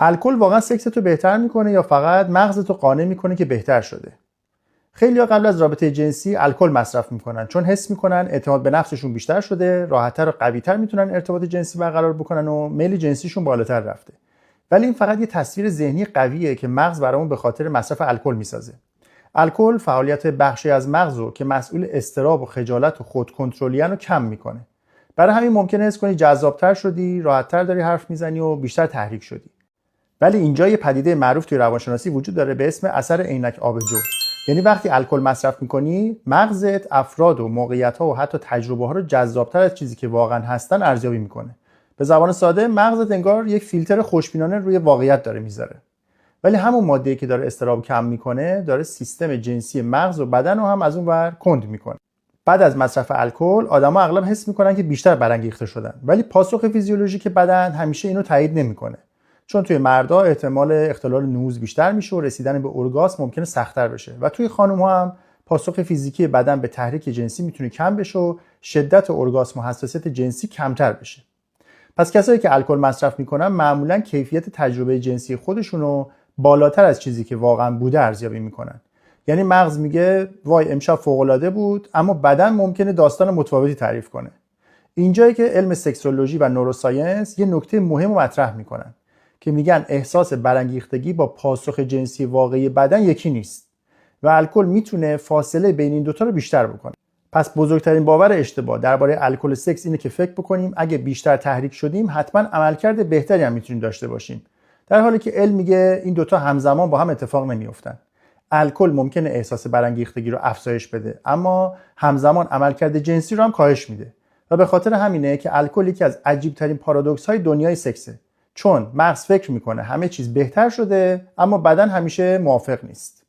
الکل واقعا سکستو بهتر میکنه یا فقط مغزتو قانع میکنه که بهتر شده؟ خیلی‌ها قبل از رابطه جنسی الکل مصرف میکنن چون حس میکنن اعتماد به نفسشون بیشتر شده، راحت‌تر و قوی‌تر میتونن ارتباط جنسی برقرار بکنن و میل جنسیشون بالاتر رفته. ولی این فقط یه تصویر ذهنی قویه که مغز برامون به خاطر مصرف الکل میسازه. الکل فعالیت بخشی از مغزو که مسئول اضطراب و خجالت و خودکنترلی‌ان رو کم میکنه. برای همین ممکنه حس کنی جذاب‌تر شدی، راحت‌تر داری حرف میزنی و بیشتر تحریک شدی. ولی اینجا یه پدیده معروف توی روانشناسی وجود داره به اسم اثر عینک آبجو. یعنی وقتی الکل مصرف میکنی، مغزت افراد و موقعیت‌ها و حتی تجربه‌ها رو جذاب‌تر از چیزی که واقعاً هستن ارزیابی میکنه. به زبان ساده مغزت انگار یک فیلتر خوشبینانه روی واقعیت داره میذاره. ولی همون ماده‌ای که داره اضطراب کم میکنه، داره سیستم جنسی مغز و بدن رو هم از اون ور کند میکنه. بعد از مصرف الکل، آدما اغلب حس میکنن که بیشتر برانگیخته شدن، ولی پاسخ فیزیولوژیک بدن همیشه اینو تایید نمیکنه. چون توی مردا احتمال اختلال نوز بیشتر میشه و رسیدن به اورگاسم ممکنه سخت‌تر بشه و توی خانم‌ها هم پاسخ فیزیکی بدن به تحریک جنسی میتونه کم بشه و شدت اورگاسم و حساسیت جنسی کمتر بشه. پس کسایی که الکل مصرف میکنن معمولاً کیفیت تجربه جنسی خودشون رو بالاتر از چیزی که واقعاً بوده ارزیابی میکنن. یعنی مغز میگه وای امشب فوق‌العاده بود، اما بدن ممکنه داستان متفاوتی تعریف کنه. اینجایی که علم سکسولوژی و نوروساینس یه نکته مهم رو مطرح میکنن که میگن احساس برانگیختگی با پاسخ جنسی واقعی بدن یکی نیست و الکل میتونه فاصله بین این دوتا رو بیشتر بکنه. پس بزرگترین باور اشتباه درباره الکل سکس اینه که فکر بکنیم اگه بیشتر تحریک شدیم حتما عملکرد بهتری هم میتونیم داشته باشیم، در حالی که علم میگه این دوتا همزمان با هم اتفاق نمیافتن. الکل ممکنه احساس برانگیختگی رو افزایش بده، اما همزمان عملکرد جنسی رو هم کاهش میده و به خاطر همینه که الکل یکی از عجیب ترین پارادوکس های دنیای سکسه. چون مغز فکر میکنه همه چیز بهتر شده، اما بدن همیشه موافق نیست.